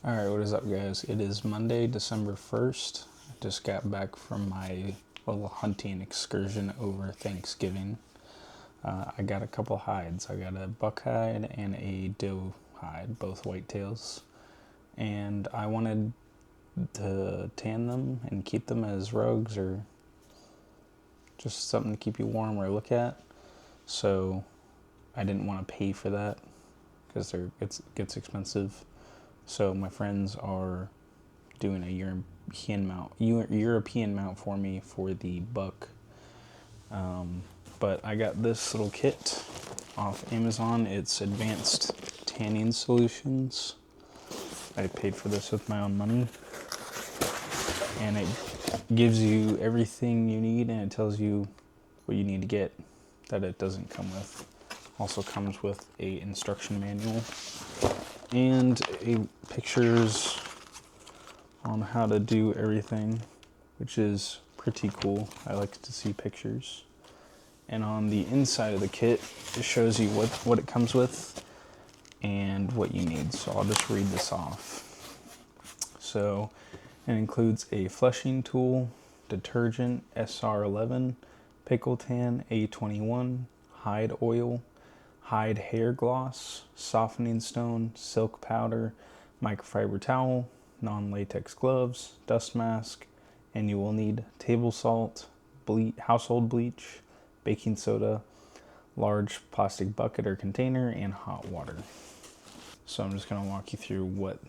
Alright, what is up guys? It is Monday, December 1st. I just got back from my little hunting excursion over Thanksgiving. I got a couple hides. I got a buck hide and a doe hide, both whitetails. And I wanted to tan them and keep them as rugs or just something to keep you warm or look at. So I didn't want to pay for that because it gets expensive. So my friends are doing a European mount for me for the buck. But I got this little kit off Amazon. It's Advanced Tanning Solutions. I paid for this with my own money. And it gives you everything you need and it tells you what you need to get that it doesn't come with. Also comes with a instruction manual and pictures on how to do everything, which is pretty cool. I like to see pictures. And on the inside of the kit, it shows you what it comes with and what you need. So I'll just read this off. So it includes a flushing tool, detergent SR11, pickle tan A21, hide oil, hide hair gloss, softening stone, silk powder, microfiber towel, non-latex gloves, dust mask, and you will need table salt, household bleach, baking soda, large plastic bucket or container, and hot water. So I'm just going to walk you through what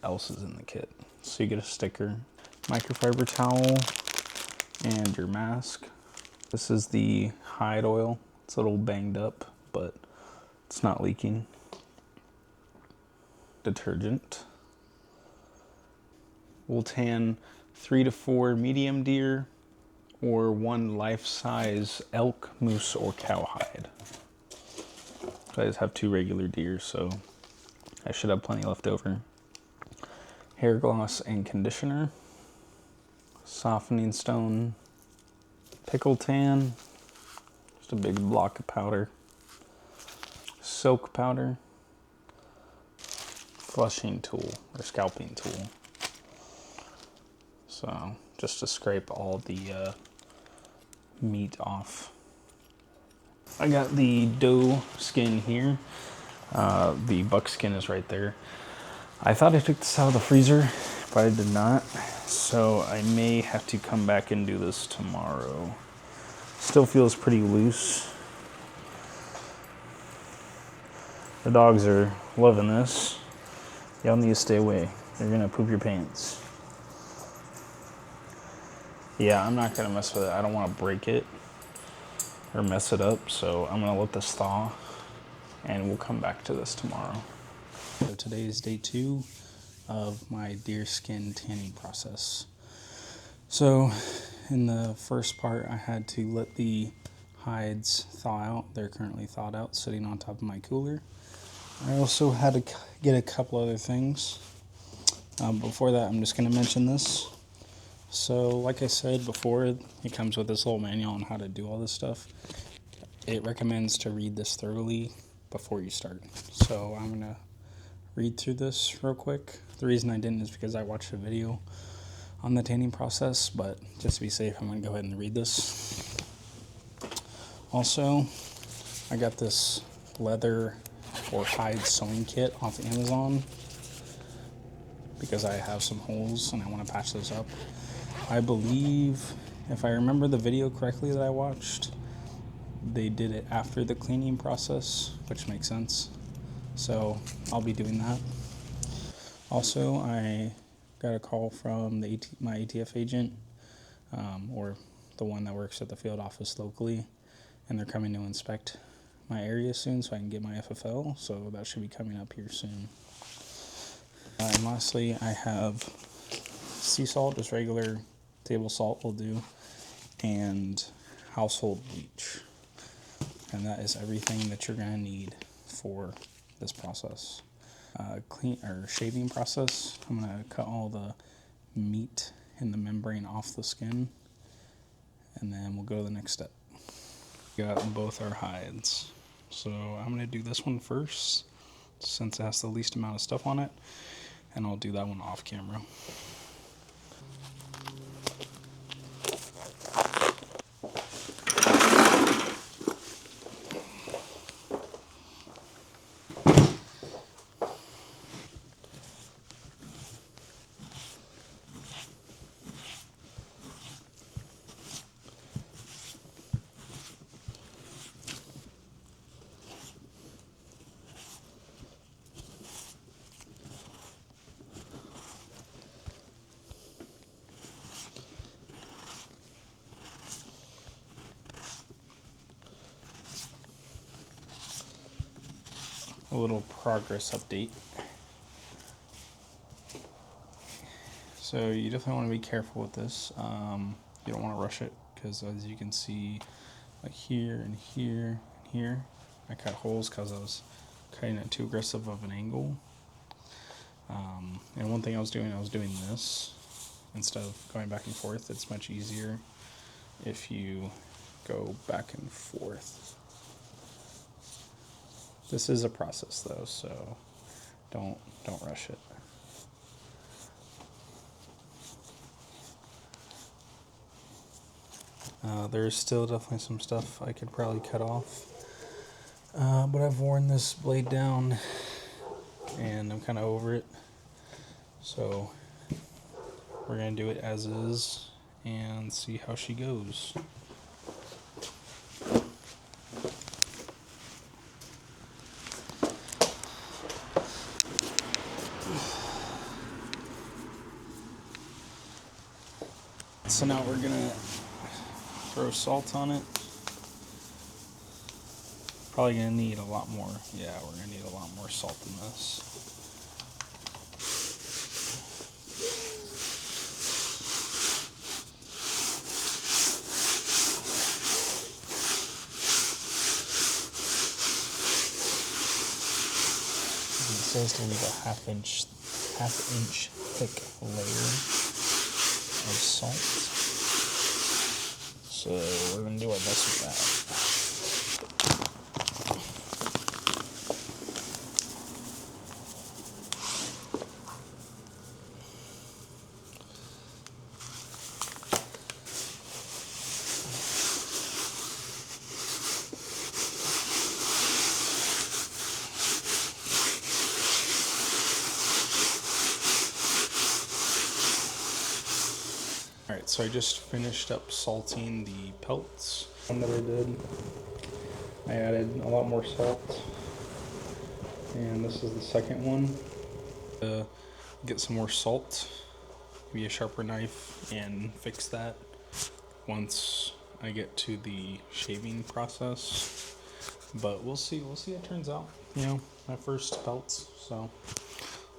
else is in the kit. So you get a sticker, microfiber towel, and your mask. This is the hide oil. It's a little banged up, but it's not leaking. Detergent. We'll tan 3 to 4 medium deer or 1 life-size elk, moose, or cowhide. I just have 2 regular deer, so I should have plenty left over. Hair gloss and conditioner. Softening stone. Pickle tan. Just a big block of powder. Silk powder. Flushing tool or scalping tool. So just to scrape all the meat off. I got the doe skin here. The buck skin is right there. I thought I took this out of the freezer, but I did not. So I may have to come back and do this tomorrow. Still feels pretty loose. The dogs are loving this. Y'all need to stay away. You're gonna poop your pants. Yeah, I'm not gonna mess with it. I don't wanna break it or mess it up, so I'm gonna let this thaw and we'll come back to this tomorrow. So today is day 2 of my deer skin tanning process. So in the first part, I had to let the hides thaw out. They're currently thawed out, sitting on top of my cooler. I also had to get a couple other things. Before that, I'm just going to mention this. So like I said before, it comes with this little manual on how to do all this stuff. It recommends to read this thoroughly before you start. So I'm going to read through this real quick. The reason I didn't is because I watched a video on the tanning process, but just to be safe, I'm going to go ahead and read this. Also, I got this leather or hide sewing kit off Amazon because I have some holes and I want to patch those up. I believe, if I remember the video correctly that I watched, they did it after the cleaning process, which makes sense. So I'll be doing that. Also, I got a call from my ATF agent, or the one that works at the field office locally, and they're coming to inspect my area soon so I can get my FFL, so that should be coming up here soon. And lastly, I have sea salt, just regular table salt will do, and household bleach. And that is everything that you're going to need for this process. Shaving process, I'm going to cut all the meat and the membrane off the skin, and then we'll go to the next step. Got both our hides. So I'm going to do this one first, since it has the least amount of stuff on it. and I'll do that one off camera. A little progress update. So you definitely want to be careful with this. You don't want to rush it because, as you can see, like here and here and here, I cut holes because I was cutting it too aggressive of an angle. And one thing I was doing this instead of going back and forth. It's much easier if you go back and forth. This is a process though, so don't rush it. There's still definitely some stuff I could probably cut off, but I've worn this blade down and I'm kind of over it, so we're gonna do it as is and see how she goes. So now we're gonna throw salt on it. Probably gonna need a lot more. Yeah, we're gonna need a lot more salt than this. It says to leave a half inch thick layer of salt. So we're going to do our best with that. Alright, so I just finished up salting the pelts. One that I did, I added a lot more salt, and this is the second one. Get some more salt, maybe a sharper knife, and fix that once I get to the shaving process. But we'll see how it turns out. You know, my first pelts, so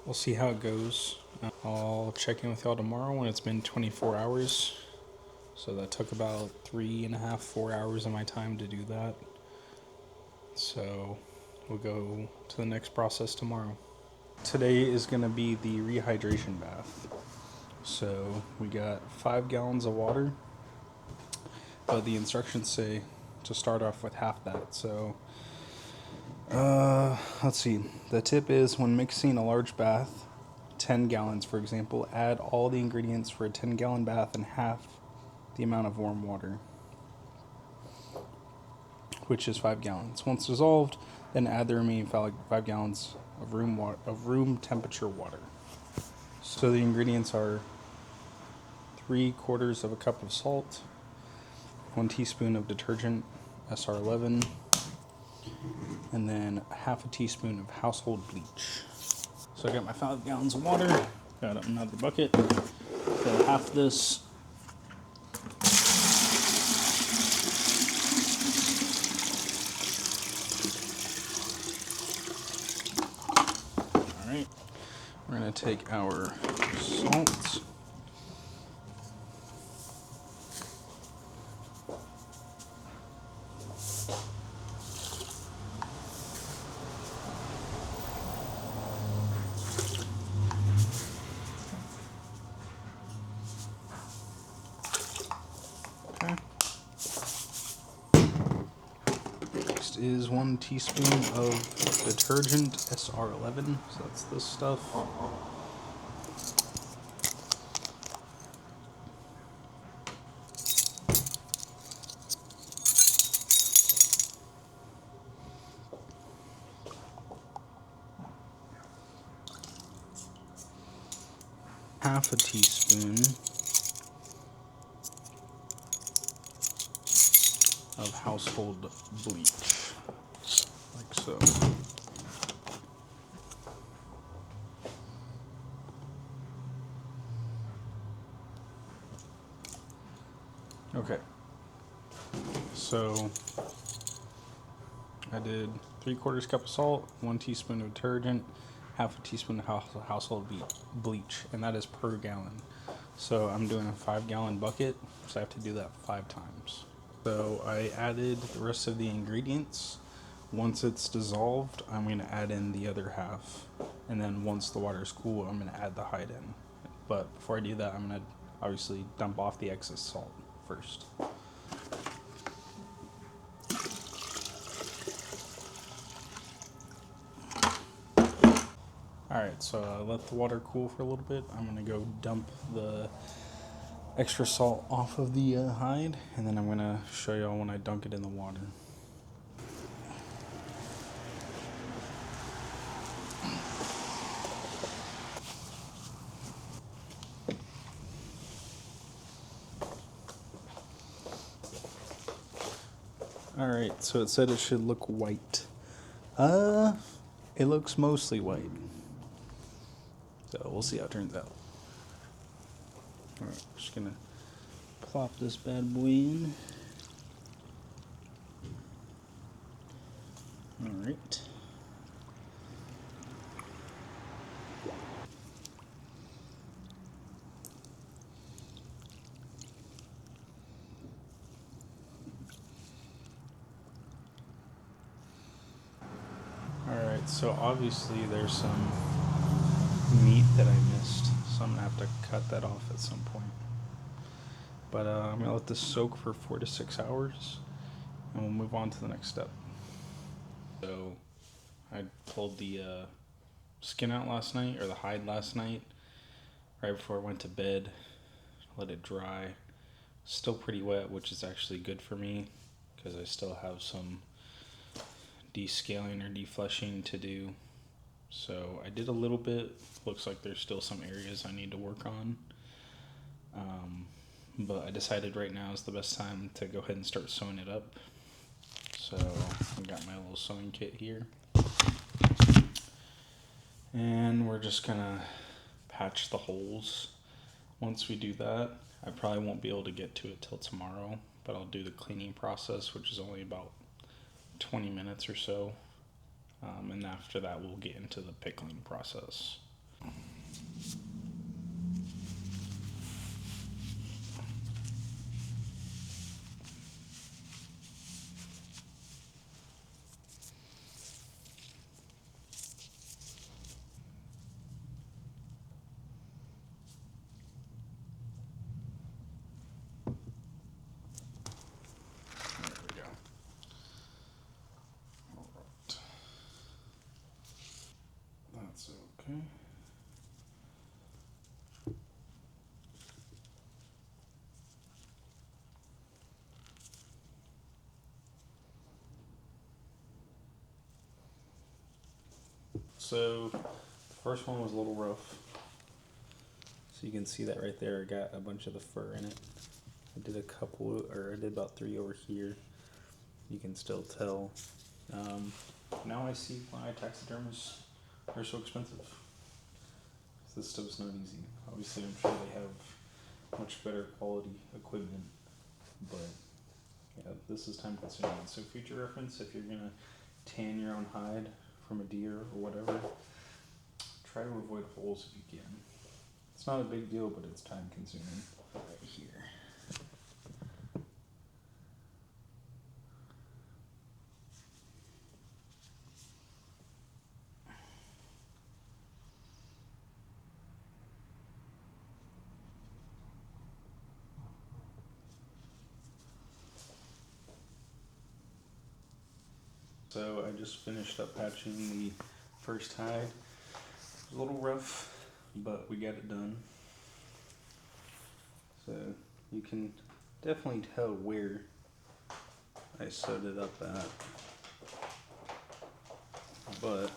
we'll see how it goes. I'll check in with y'all tomorrow when it's been 24 hours. So that took about 3.5, 4 hours of my time to do that. So we'll go to the next process tomorrow. Today is going to be the rehydration bath. So we got 5 gallons of water, but the instructions say to start off with half that. So let's see. The tip is when mixing a large bath, 10 gallons for example, add all the ingredients for a 10-gallon bath and half the amount of warm water, which is 5 gallons. Once dissolved, then add the remaining 5 gallons of room temperature water. So the ingredients are 3/4 of a cup of salt, 1 teaspoon of detergent SR11, and then half a teaspoon of household bleach. So I got my 5 gallons of water, got another bucket, fill half this. Alright, we're going to take our salt. Next is 1 teaspoon of detergent SR11, so that's this stuff. half a teaspoon of household bleach, like so. Okay, so I did 3/4 cup of salt, 1 teaspoon of detergent, half a teaspoon of household bleach, and that is per gallon. So I'm doing a 5-gallon bucket, so I have to do that 5 times. So I added the rest of the ingredients. Once it's dissolved, I'm going to add in the other half, and then once the water is cool, I'm going to add the hide in. But before I do that, I'm going to obviously dump off the excess salt first. Alright, so I let the water cool for a little bit. I'm going to go dump the extra salt off of the hide, and then I'm going to show y'all when I dunk it in the water. Alright, so it said it should look white. It looks mostly white. So we'll see how it turns out. Alright, just gonna plop this bad boy in. Alright. Alright, so obviously there's some meat that I missed, so I'm gonna have to cut that off at some point. But I'm gonna let this soak for 4 to 6 hours, and we'll move on to the next step. So I pulled the skin out last night, or the hide last night, right before I went to bed. Let it dry. Still pretty wet, which is actually good for me because I still have some descaling or defleshing to do. So I did a little bit. Looks like there's still some areas I need to work on. But I decided right now is the best time to go ahead and start sewing it up. So I got my little sewing kit here. And we're just gonna patch the holes. Once we do that, I probably won't be able to get to it till tomorrow, but I'll do the cleaning process, which is only about 20 minutes or so. And after that, we'll get into the pickling process. That's okay. So the first one was a little rough. So you can see that right there, I got a bunch of the fur in it. I did a couple, or I did about 3 over here. You can still tell. Now I see why taxidermists are so expensive. This stuff's not easy. Obviously, I'm sure they have much better quality equipment, but yeah, this is time consuming. So future reference, if you're gonna tan your own hide from a deer or whatever, try to avoid holes if you can. It's not a big deal, but it's time consuming. Right here. So I just finished up patching the first hide. It was a little rough, but we got it done. So you can definitely tell where I sewed it up at. But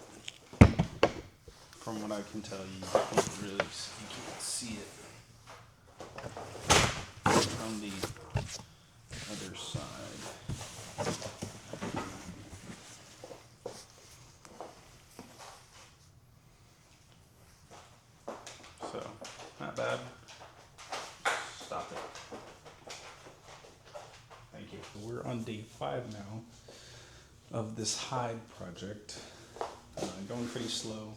from what I can tell, you can't see it from the other side. So, not bad. Stop it. Thank you. We're on day 5 now of this hide project. Going pretty slow,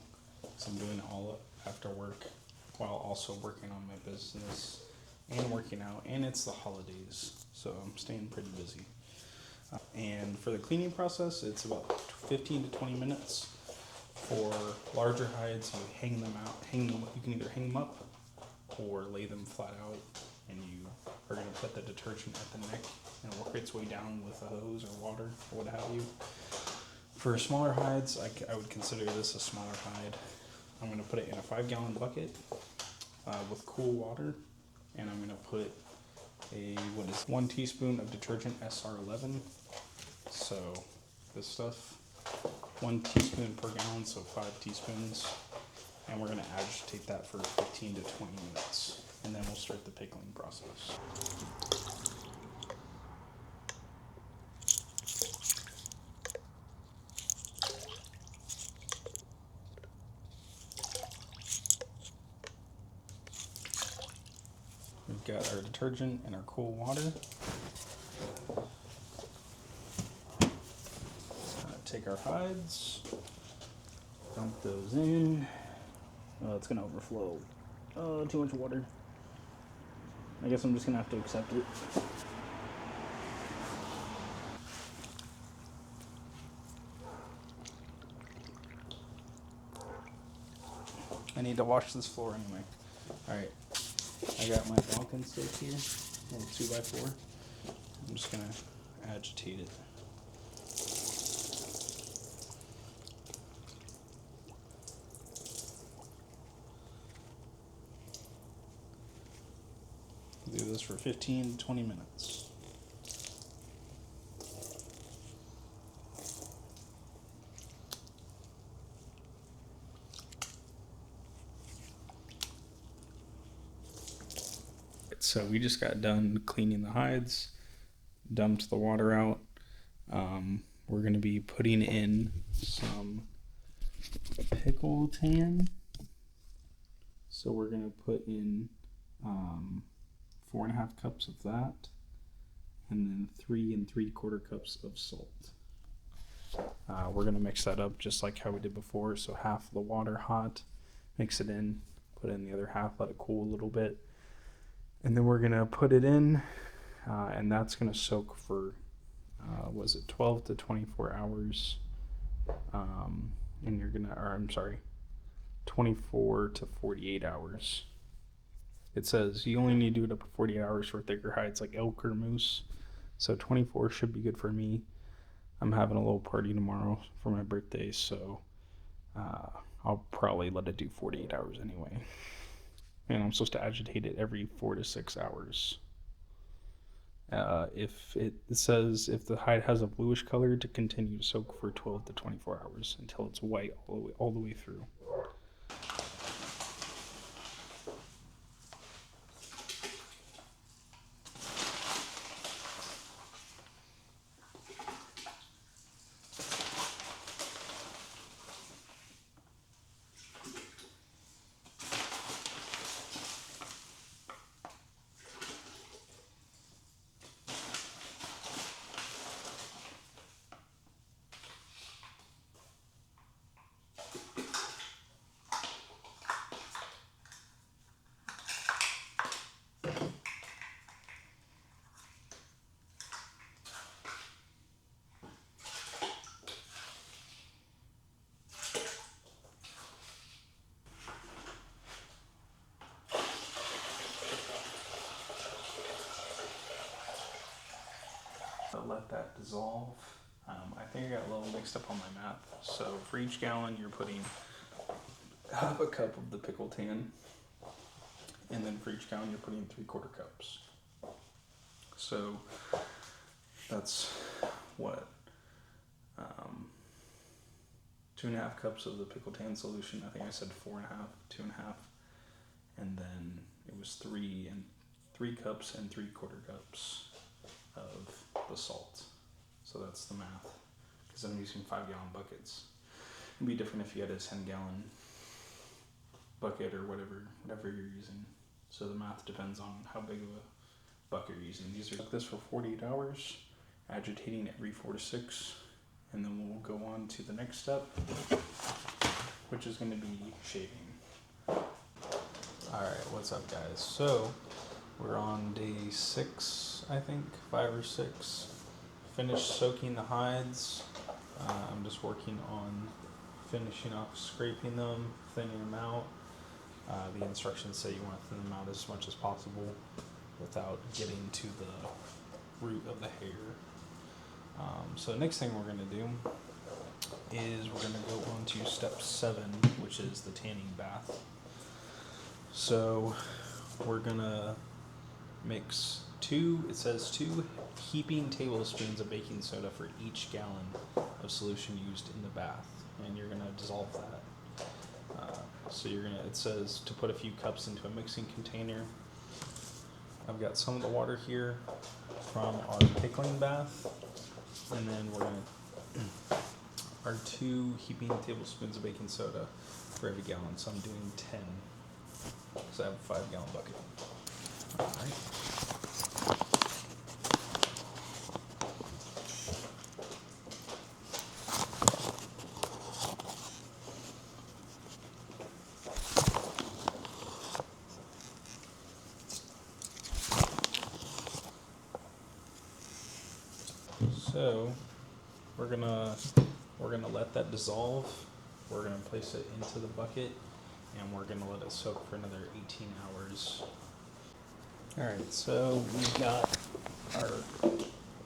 so I'm doing it all after work while also working on my business and working out, and it's the holidays, so I'm staying pretty busy. And for the cleaning process, it's about 15 to 20 minutes. For larger hides, you hang them out. You can either hang them up or lay them flat out, and you are going to put the detergent at the neck and work its way down with a hose or water or what have you. For smaller hides, I would consider this a smaller hide. I'm going to put it in a 5-gallon bucket with cool water, and I'm going to put 1 teaspoon of detergent SR11. So this stuff, 1 teaspoon per gallon, so 5 teaspoons. And we're going to agitate that for 15 to 20 minutes, and then we'll start the pickling process. We've got our detergent and our cool water. Take our hides, dump those in. Oh, it's gonna overflow. Oh, too much water. I guess I'm just gonna have to accept it. I need to wash this floor anyway. Alright, I got my Balkan stick here, a little 2x4. I'm just gonna agitate it. Do this for 15 to 20 minutes. So we just got done cleaning the hides, dumped the water out. We're going to be putting in some pickle tan. So we're going to put in 4.5 cups of that, and then 3 3/4 cups of salt. We're going to mix that up just like how we did before. So half of the water hot, mix it in, put in the other half, let it cool a little bit. And then we're going to put it in, and that's going to soak for, 12 to 24 hours. And you're going to, 24 to 48 hours. It says you only need to do it up to 48 hours for thicker hides like elk or moose. So 24 should be good for me. I'm having a little party tomorrow for my birthday, so I'll probably let it do 48 hours anyway. And I'm supposed to agitate it every 4 to 6 hours. If it says if the hide has a bluish color, to continue to soak for 12 to 24 hours until it's white all the way through. Let that dissolve. I think I got a little mixed up on my math. So for each gallon, you're putting half a cup of the pickle tan, and then for each gallon, you're putting 3/4 cups. So that's what 2.5 cups of the pickle tan solution. I think I said 4.5, 2.5, and then it was 3 cups and 3/4 cups of the salt. So that's the math, because I'm using 5-gallon buckets. It'd be different if you had a 10-gallon bucket or whatever you're using. So the math depends on how big of a bucket you're using. These are like this for 48 hours, agitating every 4 to 6, and then we'll go on to the next step, which is going to be shaving. Alright, what's up guys? So we're on day 6, I think, 5 or 6. Finished soaking the hides. I'm just working on finishing off scraping them, thinning them out. The instructions say you want to thin them out as much as possible without getting to the root of the hair. So the next thing we're going to do is we're going to go on to step 7, which is the tanning bath. So we're going to mix 2 heaping tablespoons of baking soda for each gallon of solution used in the bath, and you're going to dissolve that. So it says to put a few cups into a mixing container. I've got some of the water here from our pickling bath, and then we're going to our 2 heaping tablespoons of baking soda for every gallon. So I'm doing 10. So I have a 5-gallon bucket. All right. So we're gonna let that dissolve. We're gonna place it into the bucket, and we're gonna let it soak for another 18 hours. All right, so we've got our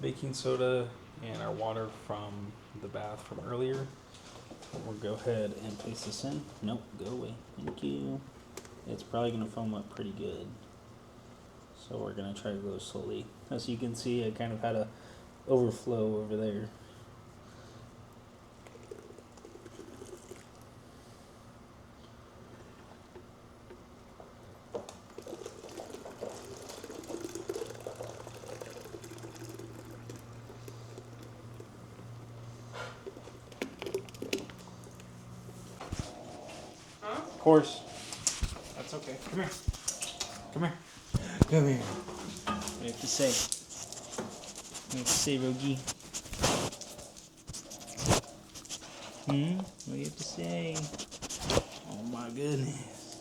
baking soda and our water from the bath from earlier. We'll go ahead and place this in. Nope, go away. Thank you. It's probably gonna foam up pretty good. So we're gonna try to go slowly. As you can see, I kind of had a overflow over there. Of course. That's okay. Come here. Come here. Come here. What do you have to say? What do you have to say, Rogi? What do you have to say? Oh my goodness.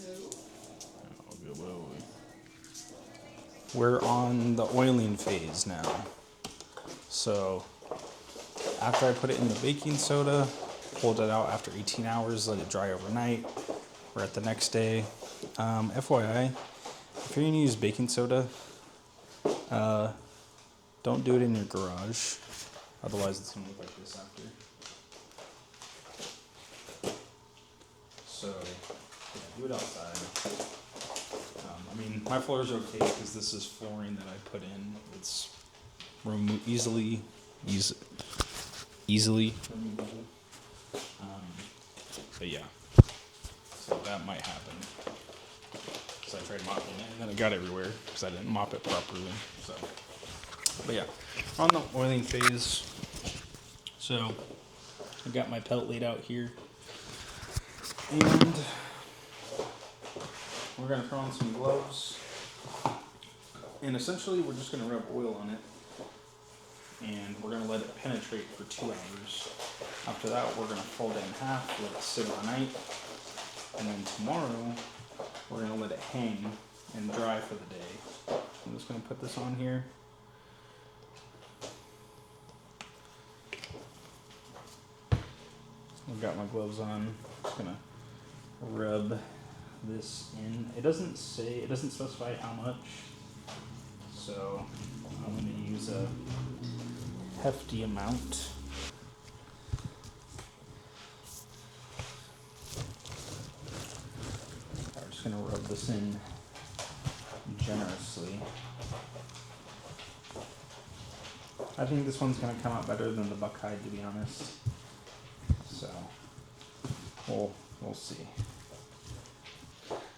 Oh, good boy. We're on the oiling phase now. So after I put it in the baking soda, pulled it out after 18 hours, let it dry overnight. We're at the next day. FYI, if you're gonna use baking soda, don't do it in your garage. Otherwise it's gonna look like this after. So, yeah, do it outside. I mean, my floor is okay because this is flooring that I put in. It's easily removable. But yeah, so that might happen. Because I tried mopping it and then it got everywhere because I didn't mop it properly. So, but yeah, on the oiling phase. So I've got my pelt laid out here, and we're gonna throw on some gloves. And essentially, we're just gonna rub oil on it, and we're gonna let it penetrate for 2 hours. After that, we're gonna fold it in half, let it sit overnight, and then tomorrow we're gonna let it hang and dry for the day. I'm just gonna put this on here. I've got my gloves on. Just gonna rub this in. It doesn't specify how much, so I'm gonna use a hefty amount. I'm just gonna rub this in generously. I think this one's gonna come out better than the buck hide, to be honest. So we'll see.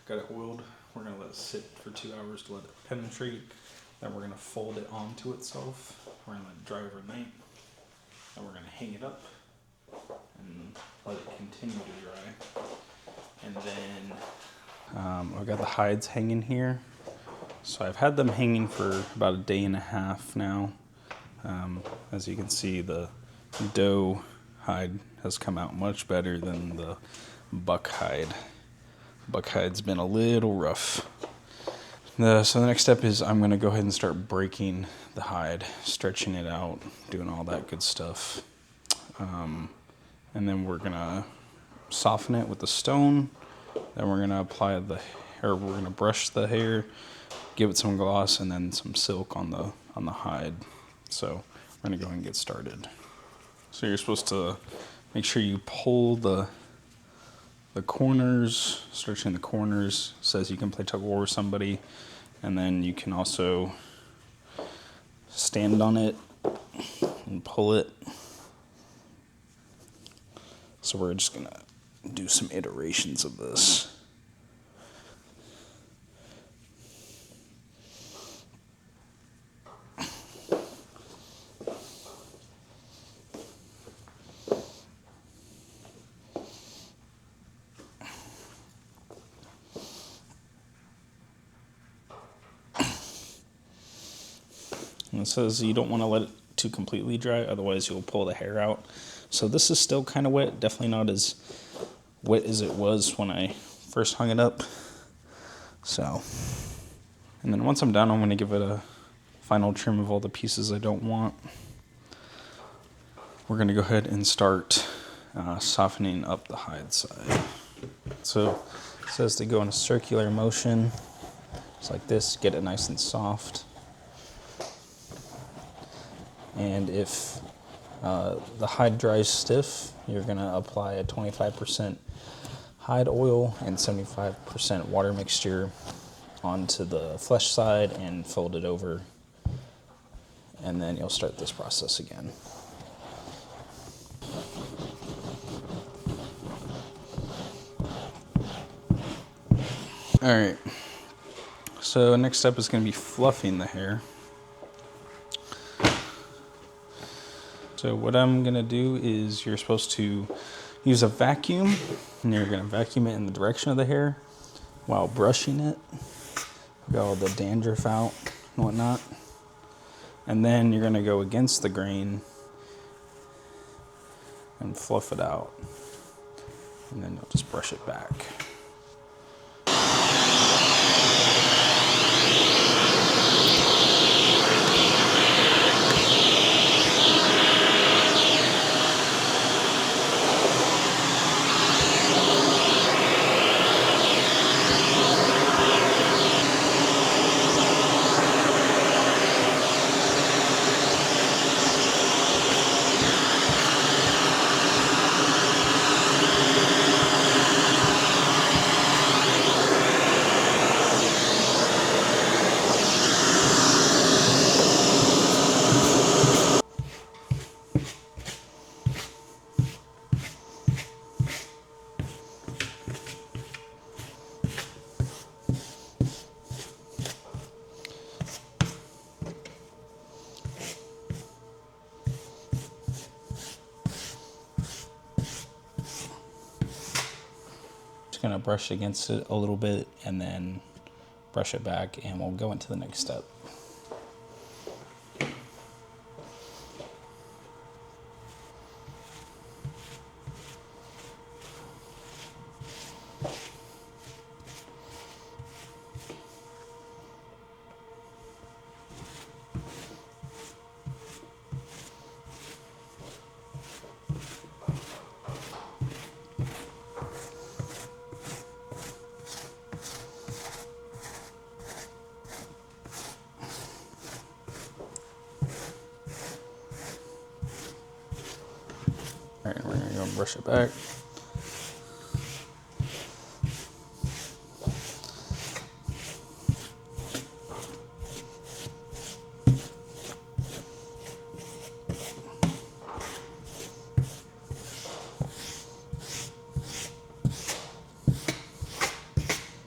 Got it oiled. We're gonna let it sit for 2 hours to let it penetrate. Then we're gonna fold it onto itself. We're gonna let it dry overnight. Then we're gonna hang it up and let it continue to dry. And then I've got the hides hanging here. So I've had them hanging for about a day and a half now. As you can see, the doe hide has come out much better than the buck hide. Buck hide's been a little rough. So the next step is I'm going to go ahead and start breaking the hide, stretching it out, doing all that good stuff. And then we're going to soften it with the stone. Then we're going to apply the hair, we're going to brush the hair, give it some gloss, and then some silk on the hide. So we're going to go ahead and get started. So you're supposed to make sure you pull the corners, stretching the corners. It says you can play tug of war with somebody, and then you can also stand on it and pull it. So we're just gonna do some iterations of this. And it says you don't want to let it too completely dry, otherwise you'll pull the hair out. So this is still kind of wet, definitely not as wet as it was when I first hung it up. So, and then once I'm done, I'm going to give it a final trim of all the pieces I don't want. We're going to go ahead and start softening up the hide side. So it says to go in a circular motion, just like this, get it nice and soft. And if the hide dries stiff, you're going to apply a 25% hide oil and 75% water mixture onto the flesh side and fold it over. And then you'll start this process again. All right. So next step is going to be fluffing the hair. So what I'm going to do is you're supposed to use a vacuum, and you're going to vacuum it in the direction of the hair while brushing it. Get all the dandruff out and whatnot. And then you're going to go against the grain and fluff it out. And then you'll just brush it back. Going to brush against it a little bit and then brush it back, and we'll go into the next step. All right, we're gonna go and brush it back.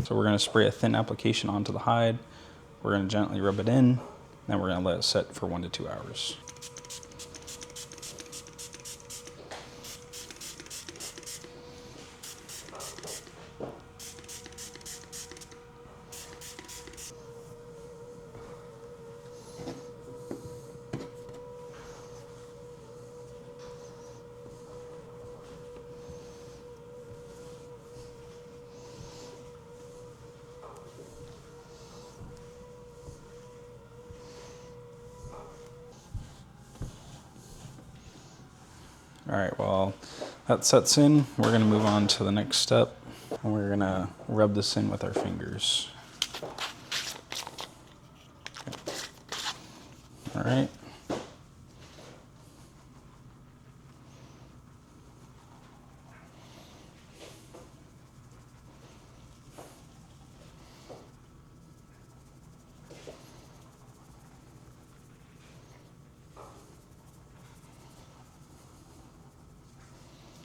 So we're going to spray a thin application onto the hide. We're going to gently rub it in, then we're going to let it set for 1 to 2 hours. All right, while that sets in, we're gonna move on to the next step, and we're gonna rub this in with our fingers. All right.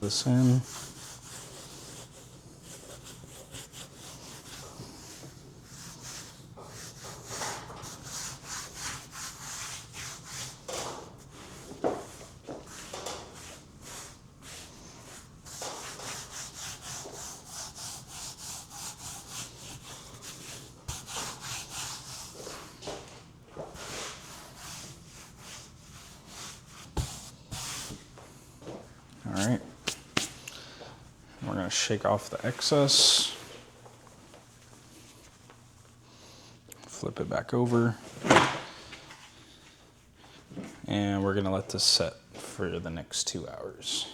This in. All right. We're gonna shake off the excess. Flip it back over. And we're gonna let this set for the next 2 hours.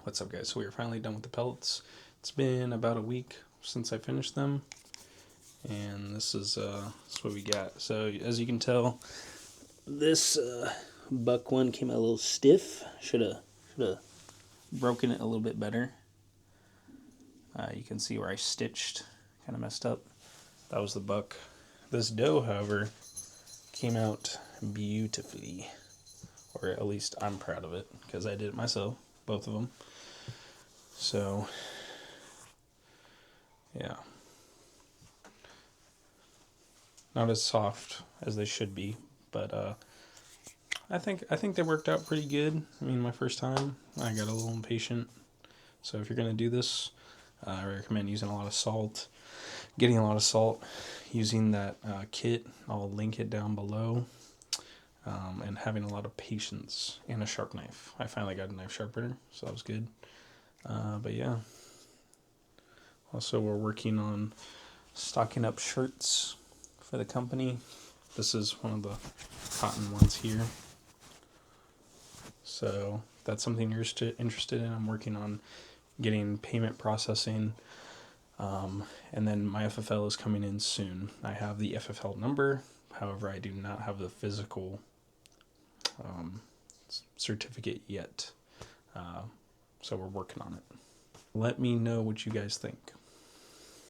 What's up, guys? So we are finally done with the pellets. It's been about a week since I finished them. And this is what we got. So as you can tell, this buck one came out a little stiff. Should have broken it a little bit better. You can see where I stitched, kind of messed up. That was the buck. This doe, however, came out beautifully, or at least I'm proud of it because I did it myself, both of them. So yeah, not as soft as they should be, but I think they worked out pretty good. I mean, my first time, I got a little impatient. So if you're gonna do this, I recommend using a lot of salt, getting a lot of salt, using that kit. I'll link it down below, and having a lot of patience and a sharp knife. I finally got a knife sharpener, so that was good. But yeah. Also, we're working on stocking up shirts for the company. This is one of the cotton ones here. So if that's something you're interested in, I'm working on getting payment processing. And then my FFL is coming in soon. I have the FFL number. However, I do not have the physical certificate yet. So we're working on it. Let me know what you guys think.